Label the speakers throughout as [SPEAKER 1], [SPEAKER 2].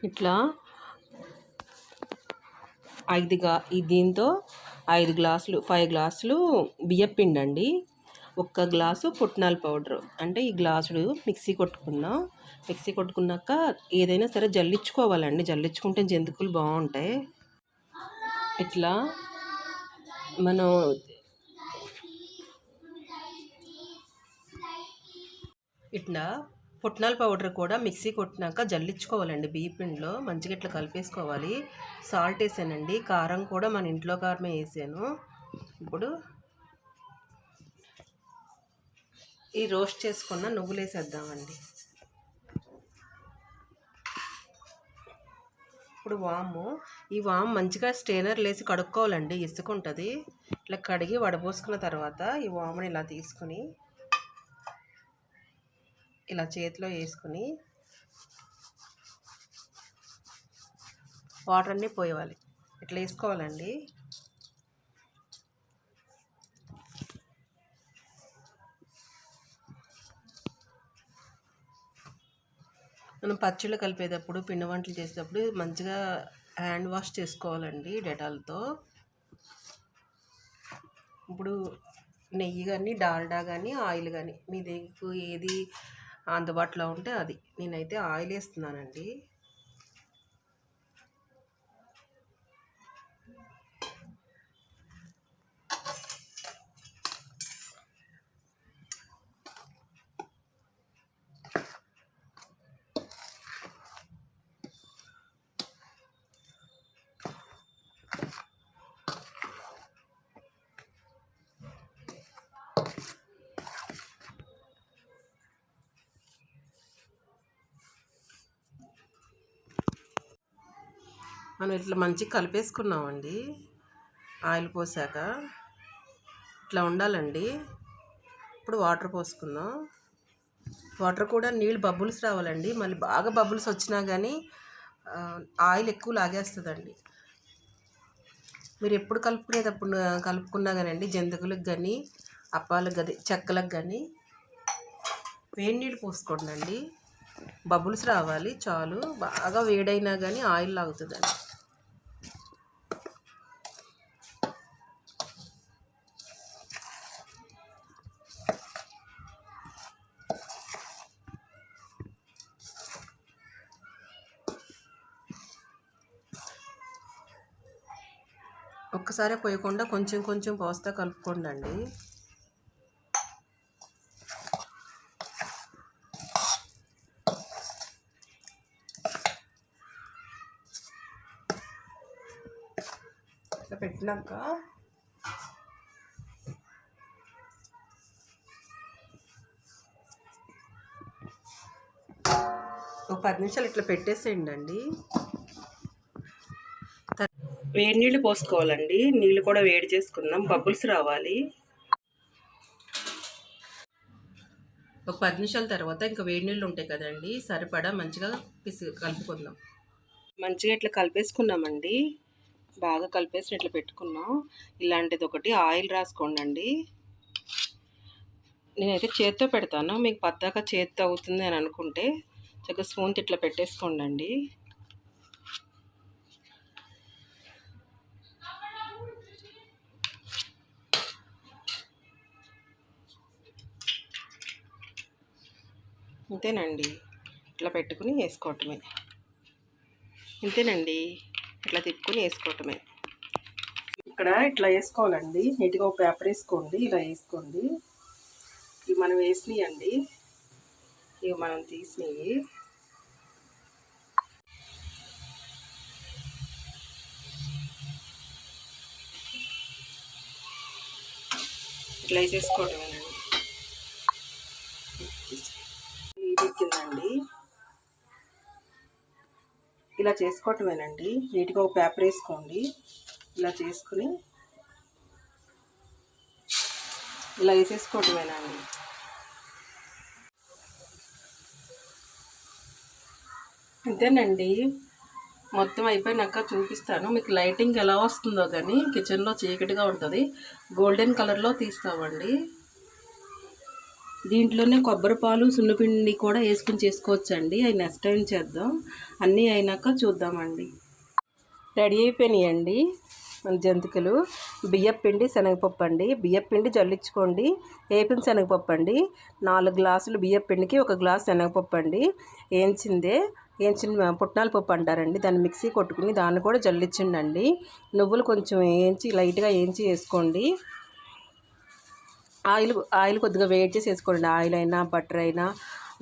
[SPEAKER 1] ఇట్లా దీంతో 5 గ్లాసులు 5 గ్లాసులు బియ్యపిండి అండి, 1 గ్లాసు పుట్నాల పౌడరు. అంటే ఈ గ్లాసుడు మిక్సీ కొట్టుకున్నాక ఏదైనా సరే జల్లించుకోవాలండి. జల్లించుకుంటే జంతికలు బాగుంటాయి. ఇట్లా మనం ఇట్లా పుట్నాల పౌడర్ కూడా మిక్సీ కొట్టినాక జల్లించుకోవాలండి. బియ్య పిండిలో మంచిగా ఇట్లా కలిపేసుకోవాలి. సాల్ట్ వేసానండి, కారం కూడా మన ఇంట్లో కారమే వేసాను. ఇప్పుడు ఈ రోస్ట్ చేసుకున్న నువ్వులు వేసేద్దామండి. ఇప్పుడు ఈ వాము మంచిగా స్టెయినర్ లేసి కడుక్కోవాలండి, ఇసుకుంటుంది. ఇట్లా కడిగి వడపోసుకున్న తర్వాత ఈ వాముని ఇలా తీసుకుని ఇలా చేతిలో వేసుకుని వాటర్ అన్నీ పోయాలి. ఇట్లా వేసుకోవాలండి. మనం పచ్చళ్ళు కలిపేటప్పుడు, పిండి వంటలు చేసేటప్పుడు మంచిగా హ్యాండ్ వాష్ చేసుకోవాలండి డెటాల్తో. ఇప్పుడు నెయ్యి కానీ, డాల్డా కానీ, ఆయిల్ కానీ మీ దగ్గర ఏది అందుబాటులో ఉంటే అది. నేనైతే ఆయిల్ వేస్తున్నానండి. మనం ఇట్లా మంచిగా కలిపేసుకున్నామండి. ఆయిల్ పోసాక ఇట్లా ఉండాలండి. ఇప్పుడు వాటర్ పోసుకుందాం. వాటర్ కూడా నీళ్ళు బబుల్స్ రావాలండి. మళ్ళీ బాగా బబుల్స్ వచ్చినా కానీ ఆయిల్ ఎక్కువ లాగేస్తుందండి. మీరు ఎప్పుడు కలుపుకున్నా కానండి, జంతికలకు కానీ, అప్పాలకు కానీ, చెక్కలకు కానీ వేడి నీళ్ళు పోసుకోండి. బబుల్స్ రావాలి చాలు. బాగా వేడైనా కానీ ఆయిల్ లాగుతుందండి. ఒక్కసారి పోయకుండా కొంచెం కొంచెం పోస్తా కలుపుకోండి. ఇట్లా పెట్టినాక ఒక 10 నిమిషాలు ఇట్లా పెట్టేసేయండి అండి. వేడి నీళ్ళు పోసుకోవాలండి. నీళ్ళు కూడా వేడి చేసుకుందాం, బబుల్స్ రావాలి. ఒక 10 నిమిషాల తర్వాత ఇంకా వేడి నీళ్ళు ఉంటాయి కదండి, సరిపడా మంచిగా కలుపుకుందాం. మంచిగా ఇట్లా కలిపేసుకున్నామండి. బాగా కలిపేసి ఇట్లా పెట్టుకున్నాం. ఇలాంటిది ఒకటి ఆయిల్ రాసుకోండి. నేనైతే చేత్తో పెడతాను. మీకు పద్దాక చేత్తో అవుతుంది అని అనుకుంటే చక్కగా స్పూన్ ఇట్లా పెట్టేసుకోండి. ఇంతేనండి, ఇట్లా పెట్టుకుని వేసుకోవటమే. ఇంతేనండి, ఇట్లా తిప్పుకొని వేసుకోవటమే. ఇక్కడ ఇట్లా వేసుకోవాలండి. నీట్గా ఒక పేపర్ వేసుకోండి. ఇలా వేసుకోండి. ఇవి మనం వేసినవి అండి, ఇవి మనం తీసినవి. ఇట్లా వేసేసుకోవటమేనండి. కిందండి ఇలా చేసుకోవటమేనండి. నీట్గా ఒక పేపర్ వేసుకోండి. ఇలా చేసుకుని ఇలా వేసేసుకోవటమేనండి. అంతేనండి, మొత్తం అయిపోయినాక చూపిస్తాను మీకు. లైటింగ్ ఎలా వస్తుందో కానీ కిచెన్లో చీకటిగా ఉంటుంది. గోల్డెన్ కలర్లో తీస్తామండి. దీంట్లోనే కొబ్బరి పాలు సున్నపిండి కూడా వేసుకుని చేసుకోవచ్చండి. అవి నెక్స్ట్ టైం చేద్దాం. అన్నీ అయినాక చూద్దామండి. రెడీ అయిపోయినాయండి మన జంతికలు. బియ్యపిండి శనగపప్పు అండి. బియ్యపిండి జల్లించుకోండి. వేపిన శనగపప్పు అండి. 4 గ్లాసులు బియ్యపిండికి 1 గ్లాస్ శనగపప్పు అండి. వేయించిన పుట్నాల పప్పు అంటారండి. దాన్ని మిక్సీ కొట్టుకుని దాన్ని కూడా జల్లించండి. నువ్వులు కొంచెం లైట్గా వేయించి వేసుకోండి. ఆయిల్ కొద్దిగా వేడి చేసి వేసుకోండి. ఆయిల్ అయినా బటర్ అయినా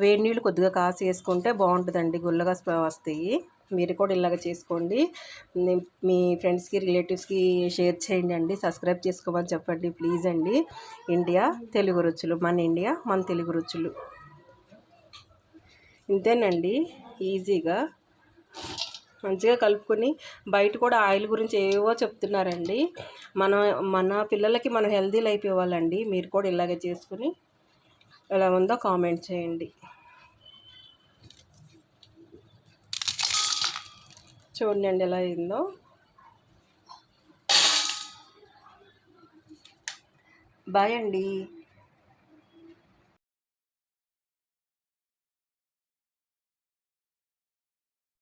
[SPEAKER 1] వేడి నీళ్ళు కొద్దిగా కాసి వేసుకుంటే బాగుంటుందండి. గుల్లగా వస్తాయి. మీరు కూడా ఇలాగ చేసుకోండి. మీ ఫ్రెండ్స్కి రిలేటివ్స్కి షేర్ చేయండి అండి. సబ్స్క్రైబ్ చేసుకోమని చెప్పండి ప్లీజ్ అండి. ఇండియా తెలుగు రుచులు, మన ఇండియా మన తెలుగు రుచులు. ఇంతేనండి, ఈజీగా మంచిగా కలుపుకొని. బయట కూడా ఆయిల్ గురించి ఏవో చెప్తున్నారండి. మన పిల్లలకి మనం హెల్తీ లైఫ్ ఇవ్వాలండి. మీరు కూడా ఇలాగే చేసుకుని ఎలా ఉందో కామెంట్ చేయండి. చూడండి ఎలా అయిందో. బాయ్ అండి.